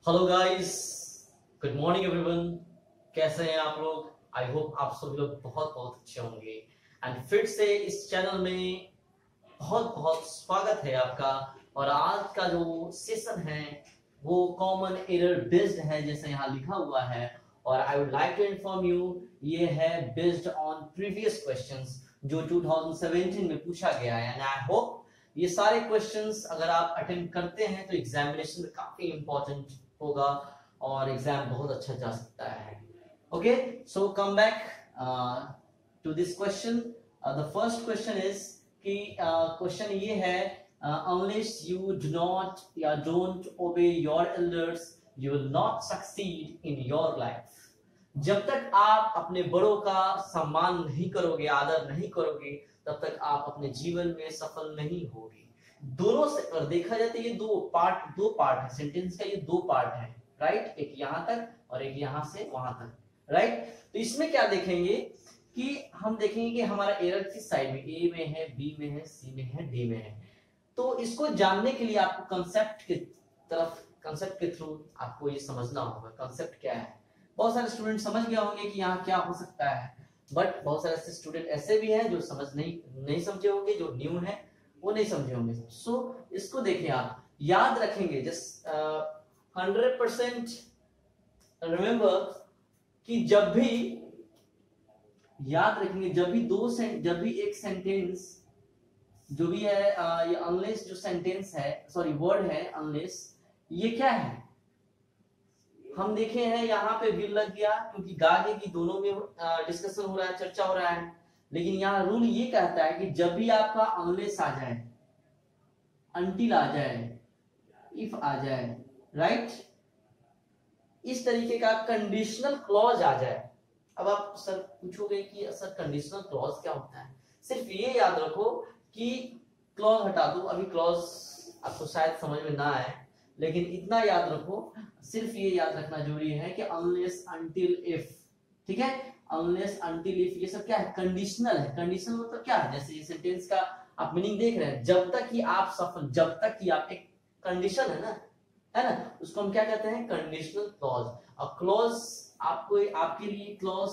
Hello guys, good morning everyone. कैसे हैं आप लोग? आई होप आप सभी लोग बहुत बहुत अच्छे होंगे। एंड फिर से इस चैनल में बहुत बहुत स्वागत है आपका। और आज का जो सेशन है वो कॉमन एरर बेस्ड है, जैसे यहाँ लिखा हुआ है। और I would like to inform you, ये है बेस्ड ऑन प्रीवियस क्वेश्चंस जो 2017 में पूछा गया है। एंड आई होप ये सारे क्वेश्चंस अगर आप अटेम्प्ट करते हैं तो एग्जामिनेशन में काफी इंपॉर्टेंट होगा और एग्जाम बहुत अच्छा जा सकता है। Okay, so come back to this question. The first question is कि क्वेश्चन ये है, unless you do not या don't obey your elders you will not succeed in your life। जब तक आप अपने बड़ों का सम्मान नहीं करोगे, आदर नहीं करोगे, तब तक आप अपने जीवन में सफल नहीं होगे। दोनों से अगर देखा जाए तो ये दो पार्ट है सेंटेंस का, ये दो पार्ट है, राइट। एक यहां तक और एक यहां से वहां तक, राइट। तो इसमें क्या देखेंगे कि हम देखेंगे कि हमारा एरर किस साइड में, ए में है, बी में है, सी में है, डी में है। तो इसको जानने के लिए आपको कंसेप्ट के थ्रू आपको ये समझना होगा कंसेप्ट क्या है। बहुत सारे स्टूडेंट समझ गए होंगे कि यहाँ क्या हो सकता है, बट बहुत सारे ऐसे स्टूडेंट ऐसे भी हैं जो नहीं समझे होंगे, जो न्यू है वो नहीं समझे होंगे। सो इसको देखिए, आप याद रखेंगे जस्ट 100% रिमेंबर कि जब भी याद रखेंगे, जब भी एक सेंटेंस जो भी है, ये अनलेस जो सेंटेंस है, सॉरी वर्ड है अनलेस, ये क्या है हम देखे हैं यहाँ पे विल लग गया क्योंकि गागे की दोनों में डिस्कशन हो रहा है, चर्चा हो रहा है। लेकिन यहाँ रूल ये कहता है कि जब भी आपका अनलेस आ जाए, अनटिल आ जाए, इफ आ जाए, राइट, इस तरीके का कंडीशनल क्लॉज आ जाए। अब आप सर पूछोगे कि सर कंडीशनल क्लॉज क्या होता है? सिर्फ ये याद रखो कि क्लॉज हटा दो, अभी क्लॉज आपको शायद समझ में ना आए, लेकिन इतना याद रखो, सिर्फ ये याद रखना जरूरी है कि अनलेस अनटिल इफ, ठीक है। अनलेस अनटिल इफ ये सब क्या है? कंडीशनल है। कंडीशनल मतलब क्या है? जैसे ये सेंटेंस का आप मीनिंग देख रहे हैं, जब तक कि आप सफल, जब तक कि आप, एक कंडीशन है ना, उसको हम क्या कहते हैं? Conditional clause. अब क्लॉज आपको, आपके लिए क्लॉज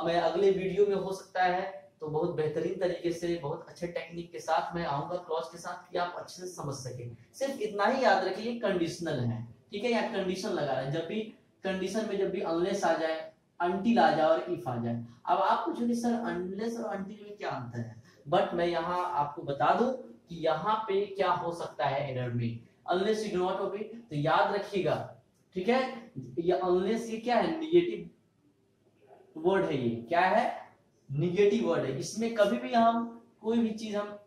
मैं अगले वीडियो में हो सकता है तो बहुत बेहतरीन तरीके से, बहुत अच्छे टेक्निक के साथ मैं आऊंगा क्लॉज के साथ कि आप अच्छे से समझ सके। सिर्फ इतना ही याद रखिए, कंडीशनल है, ठीक है। यहाँ कंडीशन लगा रहा है, जब भी कंडीशन में जब भी अनलेस आ जाए, अनटिल आ जाए और इफ आ जाए। अब आप पूछोगे सर अनलेस और अनटिल में क्या अंतर है? बट मैं यहाँ आपको बता दूं कि यहाँ पे क्या हो सकता है एरर में। Unless you do not obey, तो याद रखिएगा, ठीक है। ये अनलेस ये क्या है? निगेटिव वर्ड है। ये क्या है? निगेटिव वर्ड है। इसमें कभी भी हम कोई भी चीज हम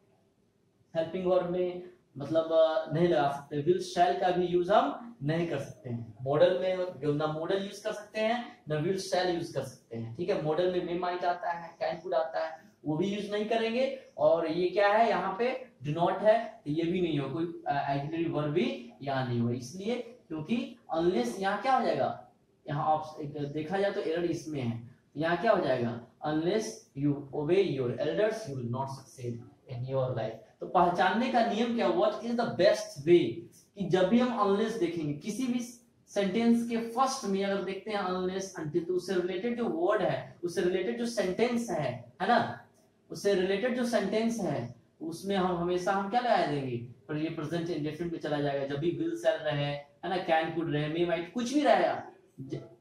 हेल्पिंग वर्ब में मतलब नहीं लगा सकते। विल शैल का भी यूज हम नहीं कर सकते हैं मॉडल में, ना मॉडल यूज कर सकते हैं ना विल शैल यूज कर सकते हैं, ठीक है। मॉडल में माइट आता है, कैन कुड आता है, वो भी यूज नहीं करेंगे। और ये क्या है यहाँ पे? डू नॉट है, तो ये भी नहीं हो, कोई ऑक्सिलरी वर्ब भी यहाँ नहीं हो, इसलिए क्योंकि अनलेस यहाँ क्या हो जाएगा, यहाँ देखा जाए तो एरर इसमें है। यहाँ क्या हो जाएगा? अनलेस यू ओबे your elders you will not succeed in your life. तो पहचानने का नियम क्या? What is the best way, कि जब भी हम अनलेस देखेंगे किसी भी सेंटेंस के फर्स्ट में, अगर देखते हैं अनलेस अनटिल, तो उससे रिलेटेड जो वर्ड है, उससे रिलेटेड जो सेंटेंस है ना, उससे रिलेटेड जो सेंटेंस है उसमें हम हमेशा क्या लगा देंगे? पर ये प्रेजेंट इंडेफिनिट में चला जाएगा। जब भी विल शैल रहे, है ना, कैन कुड रहे, मे माइट कुछ भी रहेगा,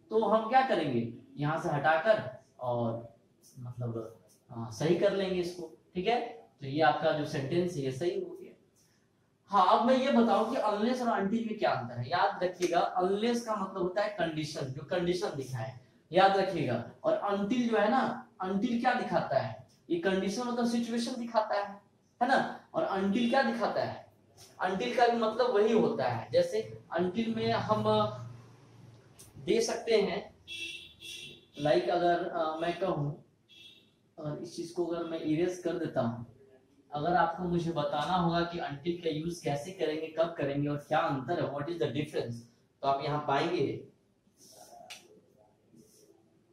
तो हम क्या करेंगे? यहां से हटाकर और मतलब सही कर लेंगे इसको, ठीक है। तो ये आपका जो सेंटेंस है ये सही हो गया। हाँ, अब मैं ये बताऊं कि अनलेस और अनटिल में क्या अंतर है। याद रखिएगा, अनलेस का मतलब होता है कंडीशन, जो कंडीशन दिखा है, याद रखिएगा। और अनटिल जो है ना, अनटिल क्या दिखाता है? ये कंडीशन मतलब सिचुएशन दिखाता है ना। और अनटिल क्या दिखाता है? अनटिल का भी मतलब वही होता है। जैसे अनटिल में हम दे सकते हैं, लाइक अगर मैं कहूं, और इस चीज को अगर मैं इरेज कर देता हूं, अगर आपको मुझे बताना होगा कि अनटिल का यूज कैसे करेंगे, कब करेंगे और क्या अंतर है, व्हाट इज द डिफरेंस, तो आप यहां पाएंगे।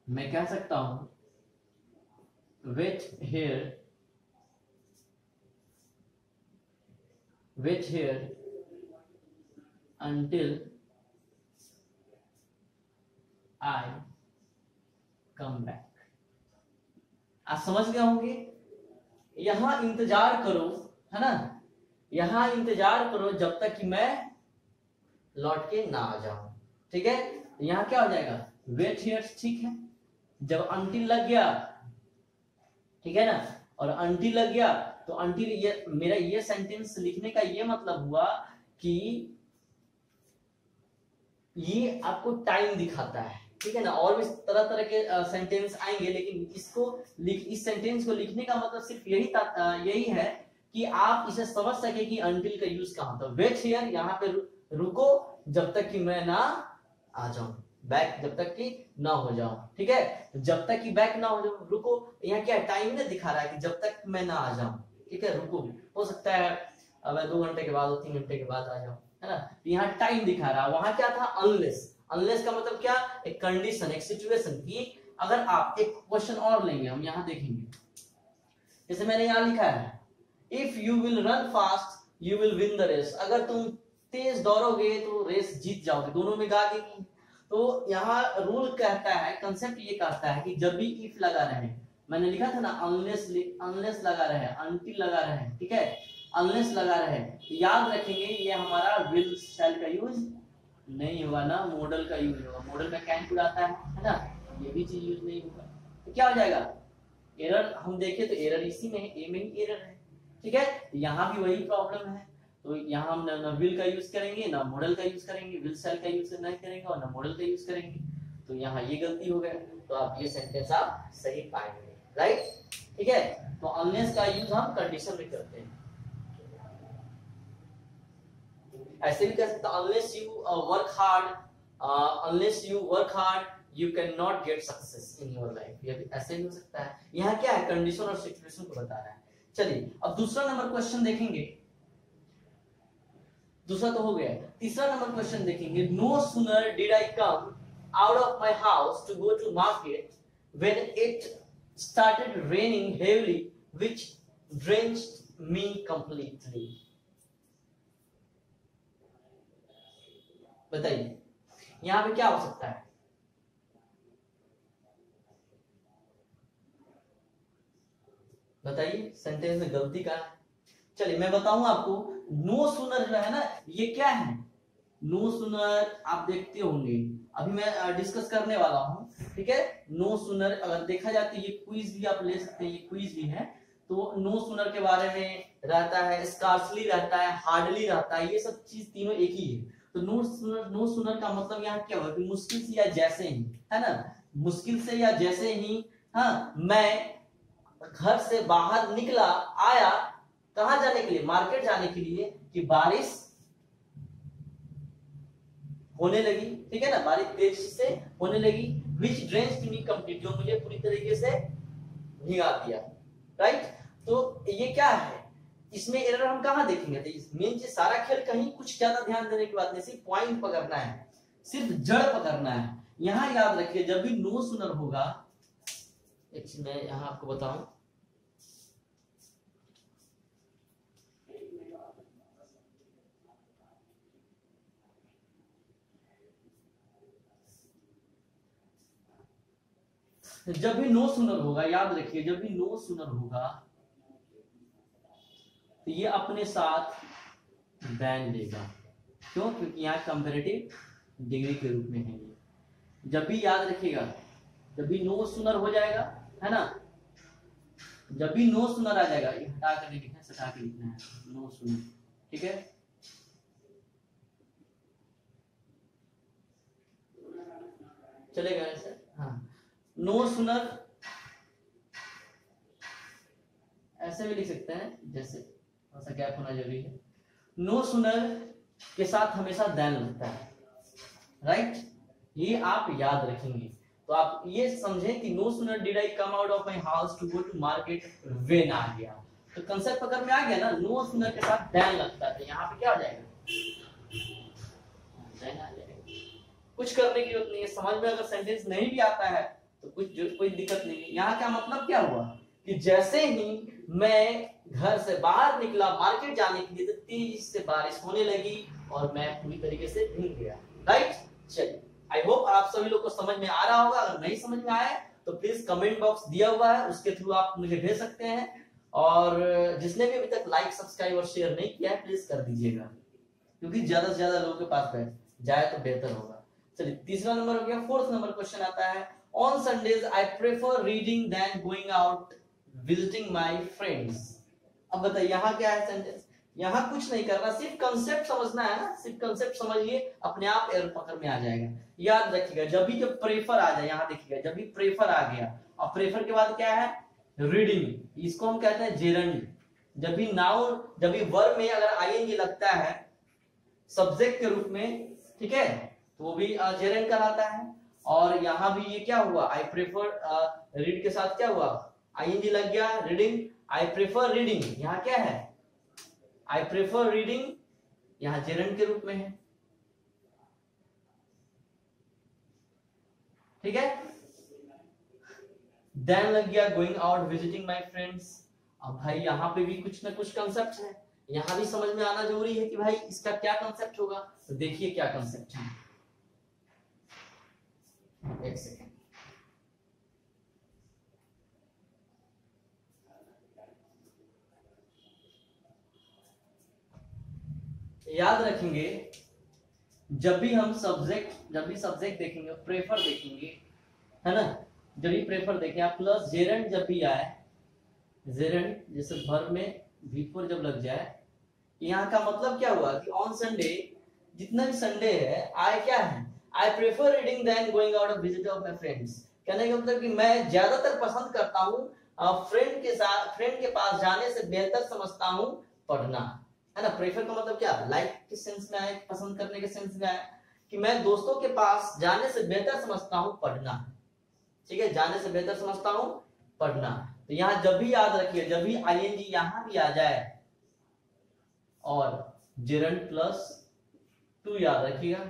मैं कह सकता हूं wait here until I come back. आप समझ गए होंगे। यहां इंतजार करो, है ना, यहां इंतजार करो जब तक कि मैं लौट के ना आ जाऊं। ठीक है, यहां क्या हो जाएगा, वेट हियर। ठीक है, जब अंटिल लग गया, ठीक है ना, और अंटिल लग गया तो अंटिल, ये मेरा ये सेंटेंस लिखने का ये मतलब हुआ कि ये आपको टाइम दिखाता है। ठीक है ना, और भी तरह तरह के सेंटेंस आएंगे, लेकिन इस सेंटेंस को लिखने का मतलब सिर्फ यही है कि आप इसे समझ सके कि अंटिल का यूज कहां था। वेट हियर, यहाँ पे रुको जब तक कि मैं ना आ जाऊं, बैक जब तक कि ना हो जाऊं। ठीक है, तो जब तक कि बैक ना हो जाऊं, रुको, यहाँ क्या टाइम ने दिखा रहा है कि जब तक मैं ना आ जाऊं। ठीक है, रुको, हो सकता है अब 2 घंटे के बाद 3 घंटे के बाद आ जाऊं, है ना, यहाँ टाइम दिखा रहा है। वहां क्या था, अनलेस। अनलेस का मतलब क्या, एक कंडीशन, एक सिचुएशन की। अगर आप एक क्वेश्चन और लेंगे, हम यहाँ देखेंगे, जैसे मैंने यहाँ लिखा है, if you will run fast you will win the race. अगर तुम तेज दौड़ोगे तो रेस जीत जाओगे, दोनों में गा दी। तो यहाँ रूल कहता है, कंसेप्ट ये कहता है कि जब भी इफ लगा रहे, मैंने लिखा था ना, अनलेस लगा रहे, अनटिल लगा रहे, ठीक है, अनलेस लगा रहे, तो याद रखेंगे ये हमारा विल शैल का यूज नहीं होगा ना, मॉडल का यूज होगा। मॉडल में कैन उड़ाता है ना, ये भी चीज यूज नहीं होगा। तो क्या हो जाएगा, एरर हम देखें तो एरर इसी में है, ए में ही एरर है। ठीक है, यहाँ भी वही प्रॉब्लम है। तो यहाँ हम ना विल का यूज करेंगे, ना मॉडल का यूज करेंगे, विल शैल का यूज नहीं करेंगे और ना मॉडल का यूज करेंगे। तो यहाँ ये गलती हो गया, तो आप ये सेंटेंस आप सही पाएंगे, राइट। ठीक है, तो अनलेस का यूज हम कंडीशन में करते हैं। ऐसे भी कह सकते हैं, unless you work hard you can not get success in your life. ये भी ऐसे भी हो सकता है। यहाँ क्या है, कंडीशन और सिचुएशन को बता रहा है। चलिए अब दूसरा नंबर क्वेश्चन देखेंगे। दूसरा तो हो गया, तीसरा नंबर क्वेश्चन देखेंगे। No sooner did I come out of my house to go to market when it started raining heavily which drenched me completely. बताइए यहां पे क्या हो सकता है, बताइए सेंटेंस में गलती का। चलिए मैं बताऊं आपको, नो सूनर जो है ना, ये क्या है, नो सूनर आप देखते होंगे, अभी मैं डिस्कस करने वाला हूं। ठीक है, नो सूनर अगर देखा जाए तो ये क्विज भी आप ले सकते हैं, ये क्विज भी है। तो नो सूनर के बारे में रहता है, स्कार्सली रहता है, हार्डली रहता है, ये सब चीज तीनों एक ही है। तो नो सूनर का मतलब यहाँ क्या हुआ कि मुश्किल से या जैसे ही, है ना, मुश्किल से या जैसे ही, हाँ, मैं घर से बाहर निकला, आया, कहां जाने के लिए, मार्केट जाने के लिए, कि बारिश होने लगी। ठीक है ना, बारिश तेजी से होने लगी, which drenched me complete, जो मुझे पूरी तरीके से भिगा दिया, राइट। तो ये क्या है, इसमें एरर हम कहां देखेंगे, तो मेन चीज, सारा खेल कहीं कुछ ज्यादा ध्यान देने की बात नहीं, सिर्फ पॉइंट पकड़ना है, सिर्फ जड़ पकड़ना है। यहां याद रखिए, जब भी नो सूनर होगा, एक चीज मैं यहां आपको बताऊं, जब भी नो सूनर होगा, याद रखिए, जब भी नो सूनर होगा तो ये अपने साथ बैन लेगा। क्यों, क्योंकि यहाँ कंपैरेटिव डिग्री के रूप में है ये। जब भी याद रखिएगा, जब भी नो सूनर हो जाएगा, है ना, जब भी नो सूनर आ जाएगा, ये हटा कर लिखना है, सटा के लिखना है, नो सूनर। ठीक है, चलेगा ऐसे, हाँ, नो सूनर ऐसे भी लिख सकते हैं, जैसे थोड़ा सा गैप होना जरूरी है। नो सूनर के साथ हमेशा देन लगता है, राइट, ये आप याद रखेंगे। तो आप ये समझें कि no sooner did I come out of my house to go to market when आ गया, तो कंसेप्ट पकड़ में आ गया ना, नो सूनर के साथ देन लगता है, तो यहाँ पे क्या हो जाएगा, देन आ जाएगा। कुछ करने की जरूरत नहीं है, समझ में अगर सेंटेंस नहीं भी आता है तो कोई दिक्कत नहीं है। यहाँ का मतलब क्या हुआ कि जैसे ही मैं घर से बाहर निकला मार्केट जाने के लिए, तो तेजी से बारिश होने लगी और मैं पूरी तरीके से भीग गया, राइट। चलिए आई होप आप सभी लोग को समझ में आ रहा होगा। अगर नहीं समझ में आए तो प्लीज कमेंट बॉक्स दिया हुआ है, उसके थ्रू आप मुझे भेज सकते हैं। और जिसने भी अभी तक लाइक सब्सक्राइब और शेयर नहीं किया है प्लीज कर दीजिएगा, क्योंकि ज्यादा से ज्यादा लोगों के पास बैठ जाए तो बेहतर होगा। चलिए तीसरा नंबर हो गया। फोर्थ नंबर क्वेश्चन आता है, on Sundays I prefer reading than going out visiting my friends. अब बताइए यहाँ क्या है सेंटेंस, यहाँ कुछ नहीं करना, सिर्फ कंसेप्ट समझना है ना, सिर्फ कंसेप्ट समझिए, अपने आप एरर पकड़ में आ जाएगा। याद रखिएगा जब भी जब प्रेफर आ जाए, यहाँ देखिएगा जब भी प्रेफर आ गया, और प्रेफर के बाद क्या है, रीडिंग, इसको हम कहते हैं जेरंड। जब भी नाउन, जब भी वर्ब में अगर आईएनजी लगता है सब्जेक्ट के रूप में, ठीक है, तो वो भी जेरंड कहलाता है। और यहाँ भी ये क्या हुआ, आई प्रेफर रीड के साथ क्या हुआ, आईएनजी लग गया, रीडिंग, आई प्रेफर रीडिंग, यहाँ क्या है, आई प्रेफर रीडिंग, यहां जेरंड के रूप में है, ठीक है। देन लग गया going out visiting my friends. अब भाई यहाँ पे भी कुछ ना कुछ कंसेप्ट है, यहाँ भी समझ में आना जरूरी है कि भाई इसका क्या कंसेप्ट होगा। तो देखिए क्या कंसेप्ट है, एक सेकेंड, याद रखेंगे जब भी सब्जेक्ट देखेंगे, प्रेफर देखेंगे, है ना, जब भी प्रेफर देखें आप, प्लस जेरंड जब भी आए, जेरंड जैसे वर्ब में V4 जब लग जाए, यहाँ का मतलब क्या हुआ कि ऑन संडे, जितना भी संडे है, आई क्या है, I prefer reading than going out of visit of my friends. कहने का मतलब कि मैं ज्यादातर पसंद करता हूँ फ्रेंड के पास जाने से बेहतर समझता हूँ पढ़ना, है ना। प्रेफर का मतलब क्या, लाइक के सेंस में आए, पसंद करने के सेंस में आए, कि मैं दोस्तों के पास जाने से बेहतर समझता हूँ पढ़ना, ठीक है, जाने से बेहतर समझता हूँ पढ़ना। तो यहाँ जब भी याद रखिए, जब भी आईएनजी यहाँ भी आ जाए और जेरंड प्लस टू याद रखिएगा,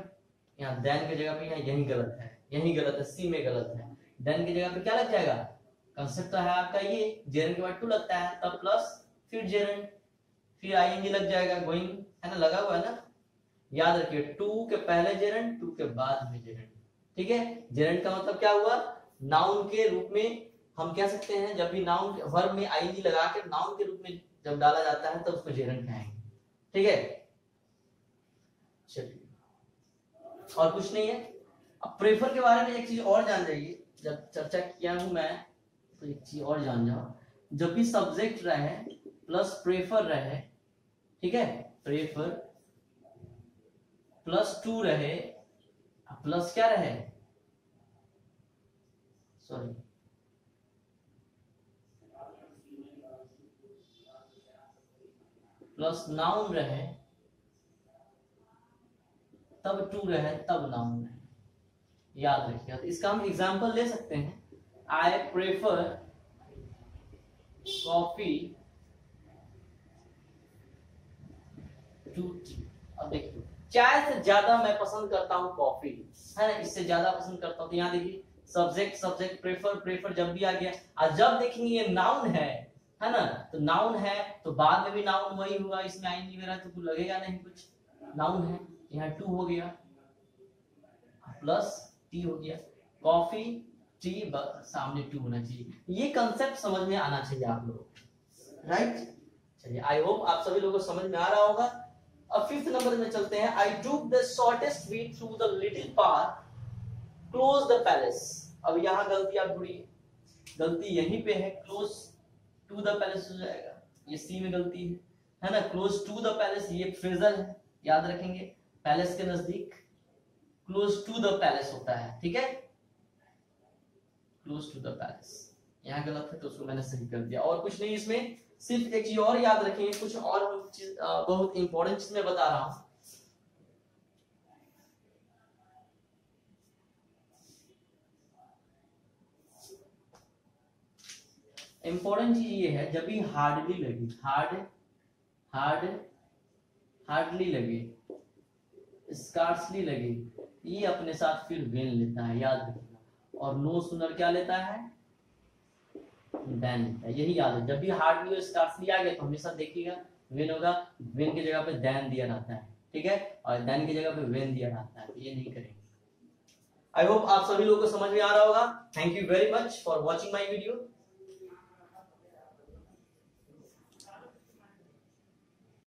यहाँ देन की जगह पे, यहाँ यही गलत है, यही गलत है, सी में गलत है। देन की जगह पे क्या लग जाएगा, कंसेप्ट तो है आपका ये, जेरंड के बाद टू लगता है, तब प्लस फिर जेरंड, फिर आईएनजी लग जाएगा, गोइंग, है ना, लगा हुआ है ना। याद रखिए टू के पहले जेरंड, टू के बाद में जेरंड, ठीक है। जेरंड का मतलब क्या हुआ, नाउन के रूप में हम कह सकते हैं, जब भी नाउन वर्ब में आईएनजी लगा के नाउन के रूप में जब डाला जाता है तब उसको जेरंड कहेंगे, ठीक है। चलिए और कुछ नहीं है। अब प्रेफर के बारे में एक चीज और जान जाइए, जब चर्चा किया हूं मैं तो एक चीज और जान जाओ, जब भी सब्जेक्ट रहे प्लस प्रेफर रहे, ठीक है, प्रेफर प्लस टू रहे, प्लस क्या रहे, सॉरी, प्लस नाउन रहे, तब टू रहे, तब नाउन रहे, याद रखिएगा। तो इसका हम एग्जांपल ले सकते हैं, I prefer coffee to tea. अब देखिए चाय से ज्यादा मैं पसंद करता हूं कॉफी, है ना, इससे ज्यादा पसंद करता हूं। तो यहाँ देखिए सब्जेक्ट प्रेफर जब भी आ गया, और जब देखेंगे ये नाउन है ना, तो नाउन है तो बाद में भी नाउन वही होगा, इसमें आईएनजी वगैरह तो कुछ लगेगा नहीं, कुछ नाउन है, यहाँ टू हो गया प्लस टी हो गया, कॉफी टी सामने टू होना चाहिए। ये कंसेप्ट समझ में आना चाहिए आप लोग, राइट। चलिए आई होप आप सभी लोगों को समझ में आ रहा होगा। अब फिफ्थ नंबर में चलते हैं, I took the shortest way through the little park close the palace. अब यहाँ गलती आप ढूंढिए, गलती यहीं पे है, क्लोज टू द पैलेस हो जाएगा, ये सी में गलती है ना। क्लोज टू द पैलेस ये फ्रेजल है, याद रखेंगे, पैलेस के नजदीक, क्लोज टू द पैलेस होता है, ठीक है, क्लोज टू द पैलेस, यहाँ गलत है तो उसको मैंने सही कर दिया। और कुछ नहीं इसमें, सिर्फ एक चीज और याद रखेंगे, कुछ और चीज बहुत इंपॉर्टेंट चीज मैं बता रहा हूं। इंपॉर्टेंट चीज ये है, जब भी हार्डली लगे, हार्डली लगे, स्कार्सली लगे, ये अपने साथ फिर वेन लेता है, याद रखिएगा। और नो सुनर क्या लेता है, देन लेता है, यही याद है। जब भी हार्डली और स्कार्सली आ गया तो हमेशा देखिएगा वेन होगा, वेन की जगह पे देन दिया रहता है, ठीक है, और देन की जगह पे वेन दिया रहता है, तो ये नहीं करेंगे। आई होप आप सभी लोगों को समझ में आ रहा होगा। Thank you very much for watching my video.